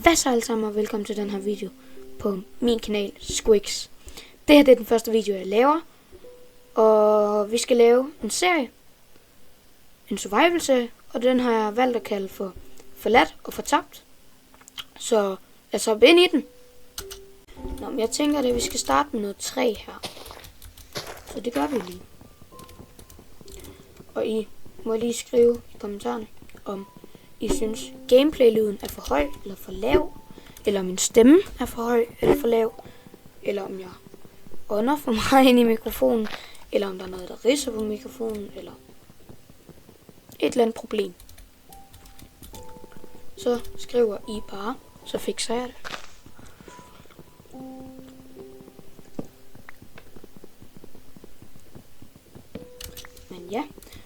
Hvad så alle sammen, og velkommen til den her video på min kanal Squix. Det her det er den første video jeg laver, og vi skal lave en serie, en survival serie, og den har jeg valgt at kalde for Forladt og Fortabt. Så lad os hoppe ind i den. Nå, men jeg tænker at vi skal starte med noget træ her, så det gør vi lige. Og I må lige skrive i kommentarerne om I synes gameplay-lyden er for høj eller for lav, eller om min stemme er for høj eller for lav, eller om jeg ånder for meget ind i mikrofonen, eller om der er noget, der ridser på mikrofonen, eller et eller andet problem. Så skriver I bare, så fikser jeg det. Men ja,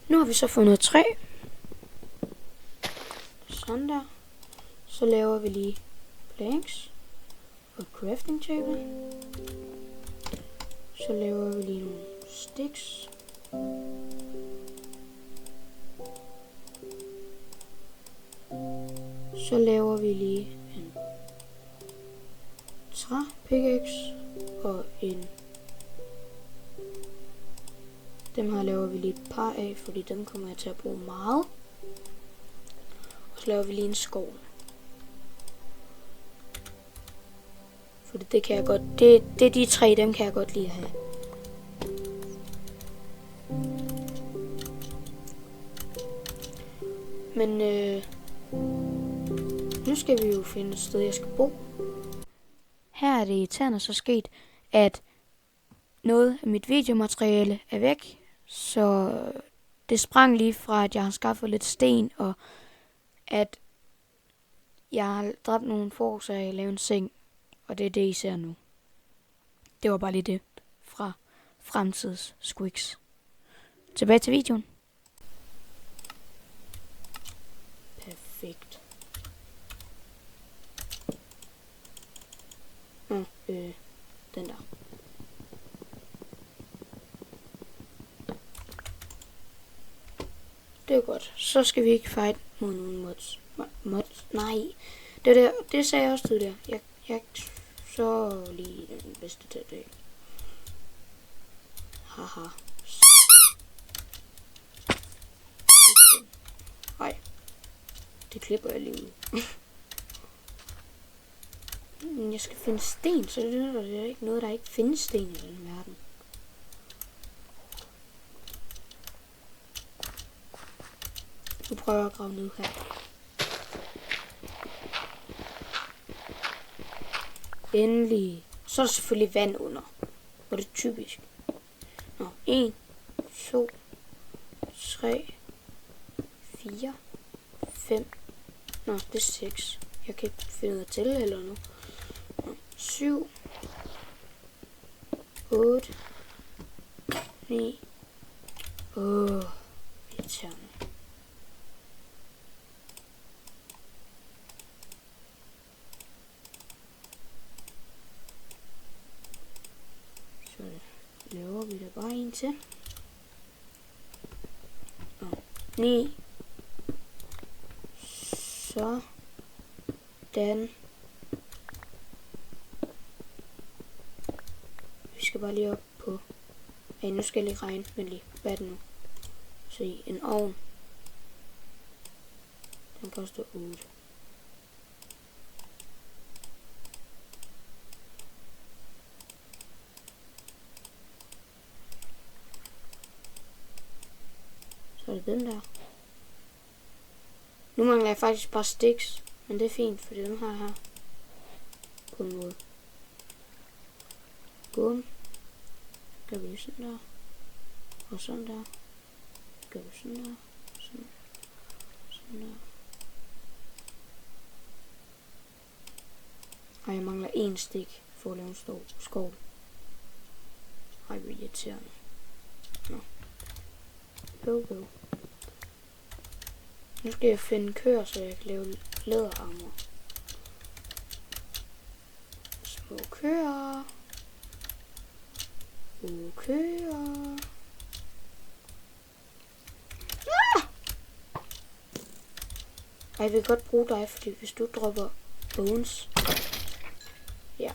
nu har vi så fundet træ. Sådan der. Så laver vi lige planks og crafting table. Så laver vi lige nogle sticks. Så laver vi lige en træpickaxe og en. Dem her laver vi lige et par af, fordi dem kommer jeg til at bruge meget. Og så laver vi lige en skov. For det kan jeg godt. Det er de tre, dem kan jeg godt lide at have. Men nu skal vi jo finde et sted, jeg skal bo. Her er det irriterende så sket, at noget af mit videomateriale er væk. Så det sprang lige fra, at jeg har skaffet lidt sten, og at jeg har dræbt nogle får, så jeg laver en seng. Og det er det, I ser nu. Det var bare lige det fra fremtids Squix. Tilbage til videoen. Perfekt. Den der. Det er godt. Så skal vi ikke fight mod nogle mods. Nej. Det sagde jeg også tidligere. Jeg så lige den bedste til det. Haha. Nej. Det klipper jeg lige ud. Jeg skal finde sten, så det er ikke noget, der ikke findes sten i den verden. Nu prøver jeg at grave ned her. Endelig. Så er der selvfølgelig vand under. Og det er typisk. Nå, 1, 2, 3, 4, 5. Nå, det er 6. Jeg kan ikke finde ud af at tælle eller noget. 7, 8, 9. Irriterende. Så laver vi der bare en til. 9. Så den. Vi skal bare lige op på. Nu skal jeg lige regne. Men lige. Hvad er det nu? Se, en ovn. Den koster 8. Så er det den der. Nu mangler jeg faktisk bare sticks. Men det er fint, for dem har jeg her. På en måde. Bum. Gør vi sådan der. Og sådan der. Gør vi sådan der. Sådan der. Og jeg mangler en stik for at lave en skov. Ej, hvor irriterende. Nå. Go. Nu skal jeg finde køer, så jeg kan lave læderarmor. Små køer. Køer. Jeg vil godt bruge dig, fordi hvis du dropper bones. Ja,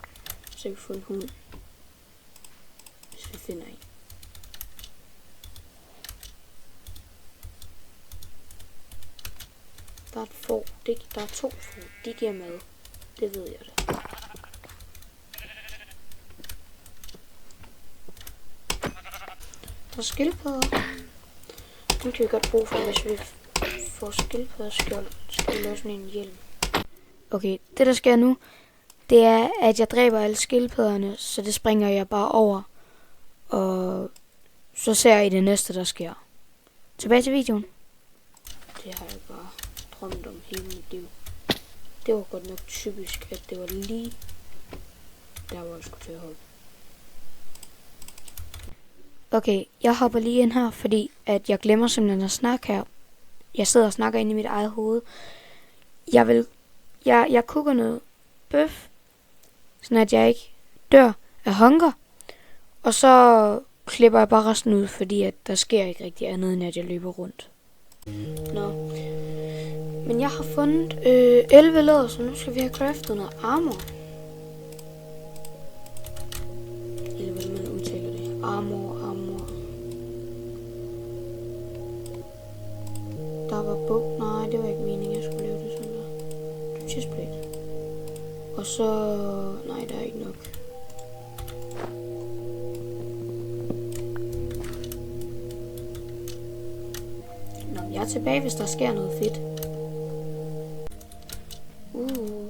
så kan vi få en hund. Hvis vi finder en. Der er et får. Der er 2 får. De giver mad. Det ved jeg da. Der er skildpadder. Den kan vi godt bruge for, hvis vi får skildpadderskjold. Skal vi lave sådan en hjelm. Okay, det der sker nu, det er, at jeg dræber alle skildpadderne, så det springer jeg bare over. Og så ser I det næste, der sker. Tilbage til videoen. Det har jeg bare drømt om hele mit liv. Det var godt nok typisk, at det var lige der, hvor jeg skulle til at hoppe. Okay, jeg hopper lige ind her, fordi at jeg glemmer simpelthen at snakke her. Jeg sidder og snakker inde i mit eget hoved. Jeg koger noget bøf, sådan at jeg ikke dør af hunger. Og så klipper jeg bare resten ud, fordi at der sker ikke rigtig andet, end at jeg løber rundt. Nå. Men jeg har fundet 11 læder, så nu skal vi have craftet noget armor. Eller hvordan man udtaler det. Armor. Der var bog. Nej, det var ikke meningen, jeg skulle lave det sådan der. Det er chestplate. Og så... Nej, der er ikke nok. Nå, jeg er tilbage, hvis der sker noget fedt.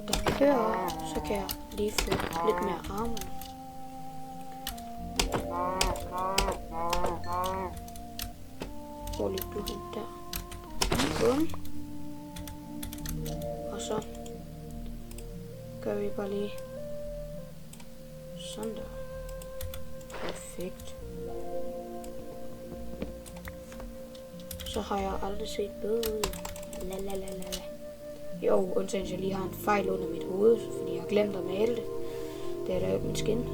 Der kører, så kan jeg lige få lidt mere armor. Hvor lige du hen der. Bum. Og så gør vi bare lige sådan der. Perfekt. Så har jeg aldrig set bedre ud. Lalalala. Jo, undtagen jeg lige har en fejl under mit hoved, fordi jeg har glemt at male det. Det er der jo min skin.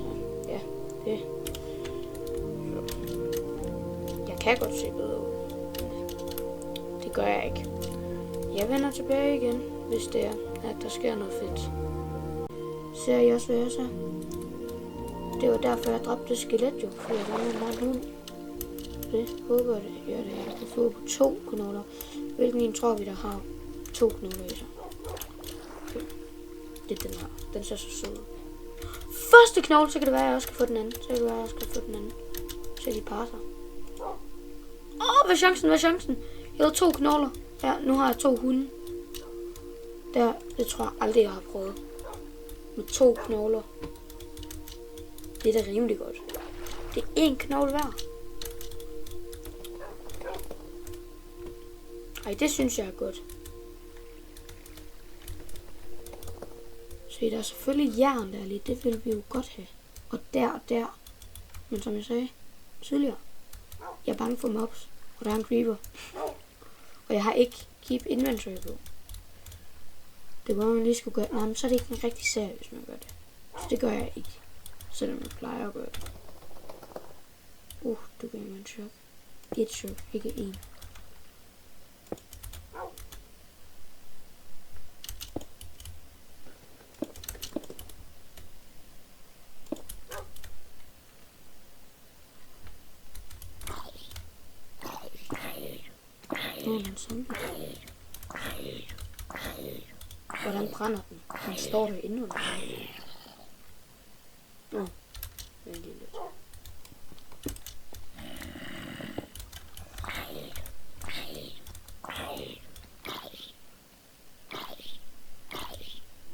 Ja, det. Så. Jeg kan godt se bedre ud. Det gør jeg ikke. Jeg vender tilbage igen, hvis det er, at der sker noget fedt. Ser I også, hvad jeg ser? Det var derfor, jeg dræbte skelet jo, fordi jeg var meget hund. Det håber jeg, at jeg kan få på 2 knogler. Hvilken en tror vi, der har 2 knogler i sig? Okay. Det er den her. Den ser så sød ud. Første knogle, så kan det være, at jeg også kan få den anden. Så de parer sig. Hvad er chancen? Jeg havde 2 knogler. Ja, nu har jeg 2 hunde. Det tror jeg aldrig, jeg har prøvet. Med 2 knogler. Det er da rimelig godt. Det er 1 knogle hver. Ej, det synes jeg er godt. Se, der er selvfølgelig jern der lige. Det vil vi jo godt have. Og der. Men som jeg sagde tidligere. Jeg er bange for mobs. Og der er en creeper. Og jeg har ikke keep inventory på. Det var man lige skulle gøre. Nej, men så er det ikke en rigtig serie, hvis man gør det. Så det gør jeg ikke. Selvom jeg plejer at gøre det. Du gør mig en chok. 1 chok, ikke 1. Hvordan brænder den? Den står der inde under. Vent lige lidt.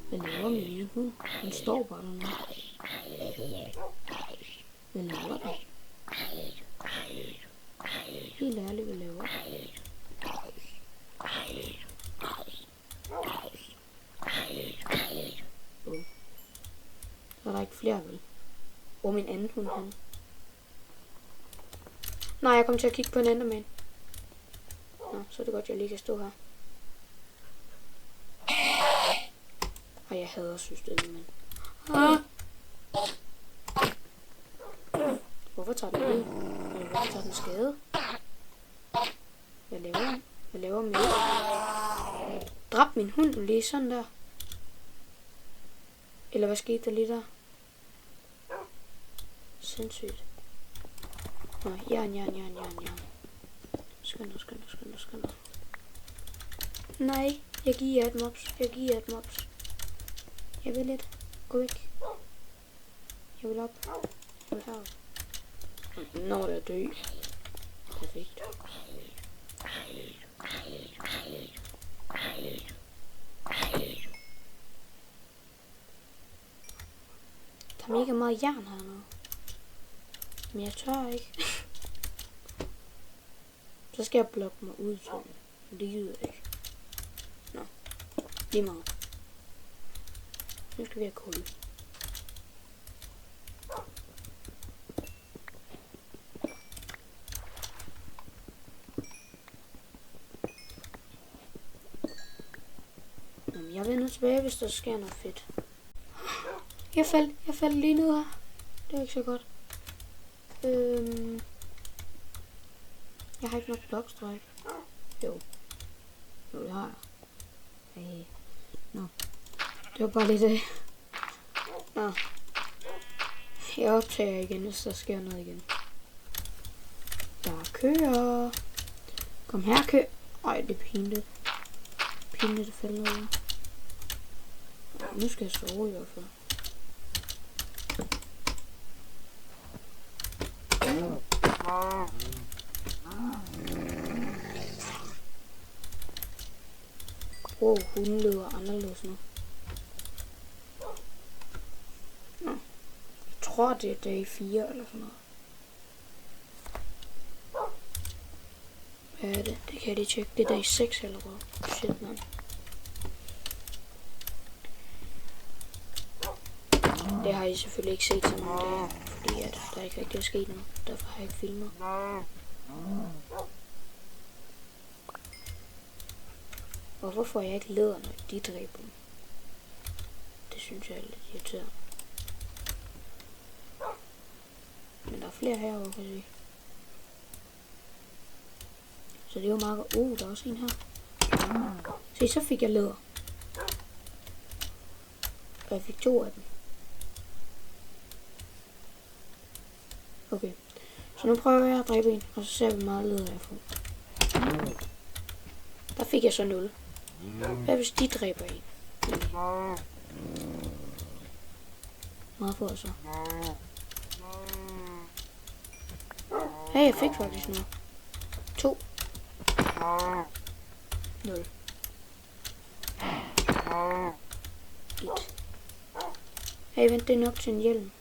Hvad laver min lille hund? Den står bare dernede. Hvad laver den? Helt ærligt, hvad laver den? Så er der ikke flere, vel? Min anden hund, han. Nej, jeg kommer til at kigge på en enderman. Nå, så er det godt, jeg lige kan stå her. Og jeg hader systemet, men. Hvorfor tager den ud? Hvorfor tager den skade? Hvad laver han? Hvad laver med? Dræb min hund lige sådan der. Eller hvad skete der lige der? Sindssygt. Nå, jern. Skynd dig. Nej, jeg giver et mops. Jeg vil lidt. Gå væk. Jeg vil op. Jeg vil herop. Når der dø. Perfekt. Der er mega meget jern hernede. Men jeg tør ikke. Så skal jeg blokke mig ud sådan. Men det gider jeg ikke. Nå. Lige meget. Nu skal vi have kul. Jamen, jeg vender tilbage, hvis der sker noget fedt. Jeg faldt lige ned her. Det er ikke så godt. Jeg har ikke nok blokstræk. Jo, det har jeg. Hey. Nå. Det var bare lige det. Nå. Jeg optager igen, hvis der sker noget igen. Der kører. Kom her, kø. Ej, det er pinligt. Pinligt at falde ned. Nu skal jeg sove i hvert fald. Wow, hunden løber anderledes nu. Nå. Jeg tror, det er dag 4 eller sådan noget. Hvad er det? Det kan jeg lige tjekke. Det er dag 6 eller hvad? Shit, mand. Det har I selvfølgelig ikke set så mange dage, fordi at der ikke rigtig er sket noget. Derfor har jeg ikke filmet. Hvorfor får jeg ikke læder, når de dræber dem? Det synes jeg er lidt irriterende. Men der er flere herovre, kan jeg se. Så det er jo meget godt. Der er også en her. Se, så fik jeg læder. Og jeg fik 2 af dem. Okay. Så nu prøver jeg at dræbe en, og så ser vi, hvor meget læder jeg får. Der fik jeg så 0. Hvad hvis de dræber en? Meget får jeg så. Hey, jeg fik faktisk noget. 2. 0. 1. Hey, vent, det er nok til en hjelm.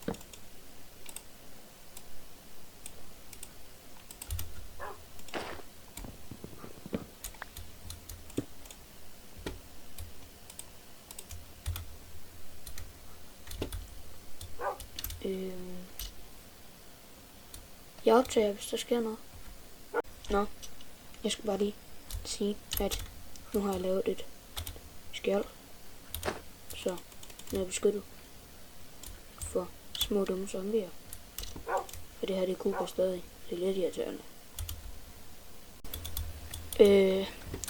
Jeg optager, hvis der sker noget. Nå, jeg skal bare lige sige, at nu har jeg lavet et skjold. Så nu er jeg beskyttet for små dumme zombier. Og det her, det kukker stadig. Det er lidt irriterende.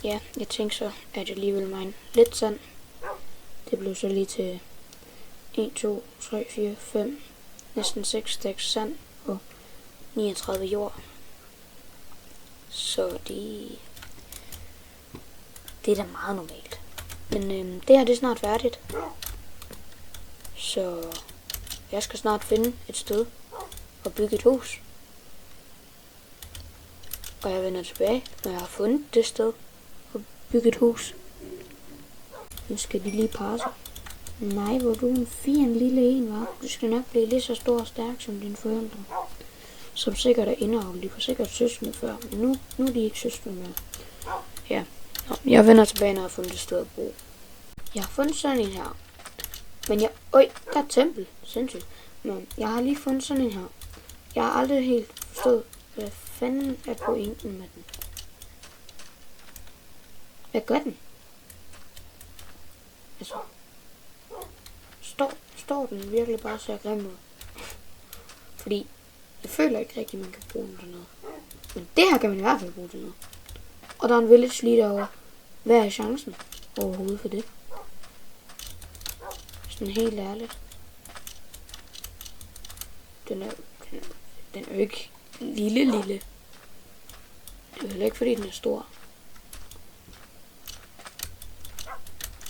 Ja, jeg tænkte så, at jeg lige ville mine lidt sand. Det blev så lige til 1, 2, 3, 4, 5, næsten 6 stacks sand og 39 jord. Så det er da meget normalt. Men det her, det er snart færdigt. Så jeg skal snart finde et sted og bygge et hus. Og jeg vender tilbage, når jeg har fundet det sted og bygge et hus. Nu skal de lige passe. Nej, hvor du en fin lille en, var. Du skal nok blive lige så stor og stærk som dine forældre. Som sikkert er indavlet. De var sikkert søskende før, men nu er de ikke søskende mere. Ja, jeg vender tilbage, når jeg har fundet et sted at bo. Jeg har fundet sådan en her. Men øj, der er et tempel. Sindssygt. Men jeg har lige fundet sådan en her. Jeg har aldrig helt forstået, hvad fanden er pointen med den. Hvad gør den? Altså, står den virkelig bare så grim ud? Fordi jeg føler ikke rigtigt, man kan bruge den til noget. Men det her kan man i hvert fald bruge til noget. Og der er en village lige derovre. Hvad er chancen overhovedet for det? Hvis Sådan helt ærligt. Den er jo ikke lille. Det er jo heller ikke fordi den er stor.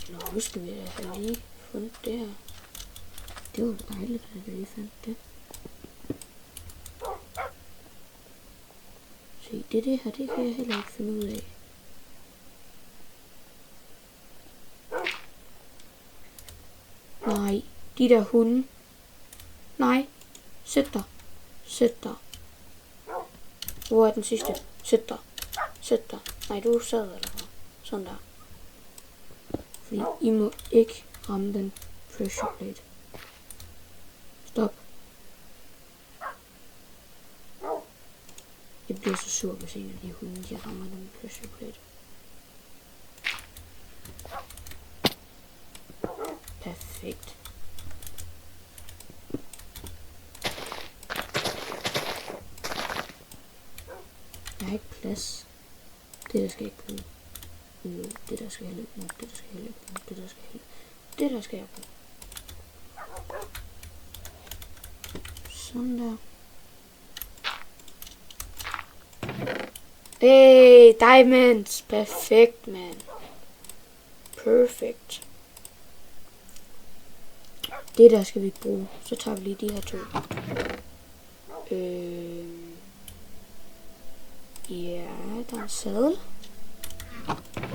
Nå, nu skal vi have lige fundet det her. Det var dejligt, at vi lige fandt det. Se, det her, det kan jeg heller ikke finde ud af. Nej, de der hunde. Nej, sæt dig. Hvor er den sidste? Sæt dig. Nej, du sad eller hvad? Sådan der. Fordi I må ikke ramme den pressure plate. Stop. Jeg bliver så sur, hvis en af de hunde, de rammer den pressure plate. Perfekt. Jeg har ikke plads. Det der skal ikke bruge. Det der skal jeg løbe nu. Det der skal jeg bruge. Sådan der. Hey, diamonds. Perfekt, man. Perfekt. Det der skal vi ikke bruge. Så tager vi lige de her to. Ja, der er en sadel.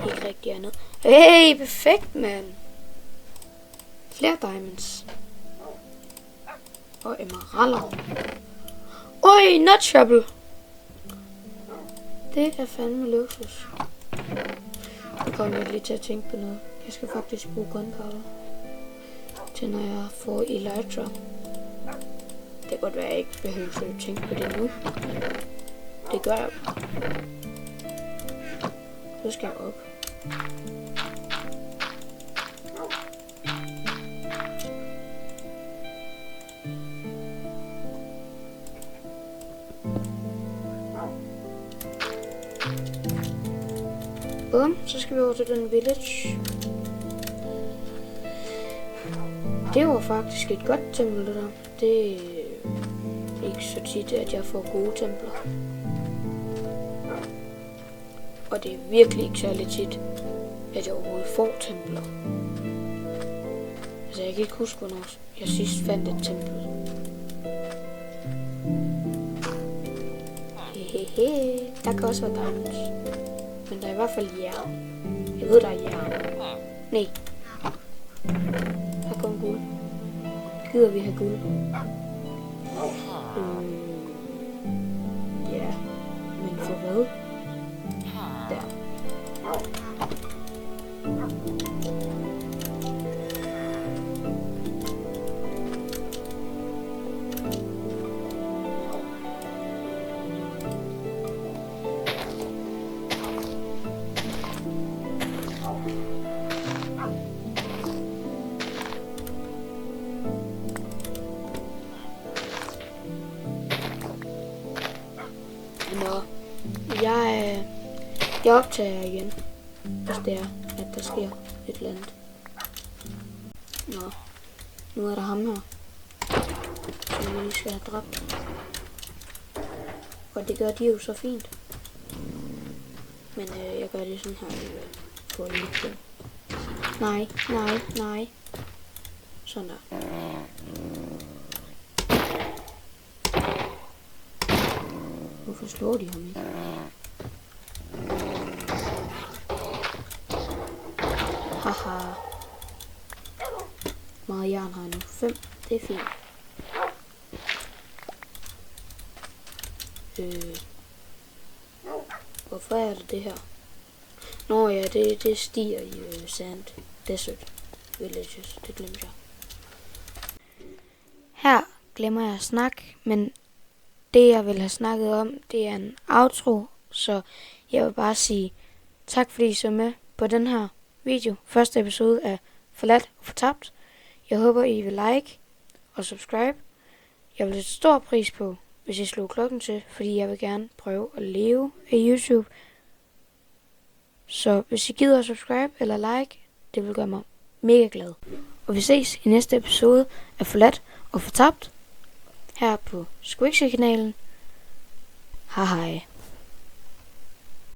Ikke rigtig andet. Hey, perfekt, mand. Flere diamonds. Og emeralder. Oj, not trouble. Det er fandme luksus. Nu kommer jeg lige til at tænke på noget. Jeg skal faktisk bruge gunpowder til når jeg får Elytra. Det kan godt være, at jeg ikke behøver at tænke på det nu. Det gør jeg. Så skal jeg op. Bum, så skal vi over til den village. Det var faktisk et godt tempel, det der. Det er ikke så tit, at jeg får gode templer. Og det er virkelig ikke særlig tit, at jeg overhovedet får templer. Altså, jeg kan ikke huske, hvornår jeg sidst fandt et tempel. Hehehe, der kan også være diamonds. Men der er i hvert fald jern. Jeg ved, der er jern. Nej. Der kom guld. Gider vi have guld? Ja. Men for hvad? Der. Nå, jeg optager igen, hvis det er, at der sker et eller andet. Nå, nu er der ham her, som vi lige skal have dræbt. Og det gør de jo så fint. Men jeg gør det sådan her på lidt. Nej. Sådan der. Hvorfor slår de ham ikke? Haha. Meget jern har jeg nu. 5. Det er fint. Hvorfor er det her? Nå ja, det stiger i Sand Desert Villages. Det glemte jeg. Her glemmer jeg at snakke, men det jeg vil have snakket om, det er en outro. Så jeg vil bare sige tak fordi I så med på den her video. Første episode af Forladt og Fortabt. Jeg håber I vil like og subscribe. Jeg vil sætte stor pris på, hvis I slår klokken til, fordi jeg vil gerne prøve at leve af YouTube. Så hvis I gider at subscribe eller like, det vil gøre mig mega glad. og vi ses i næste episode af Forladt og Fortabt her på Squixie-kanalen. Hej hej.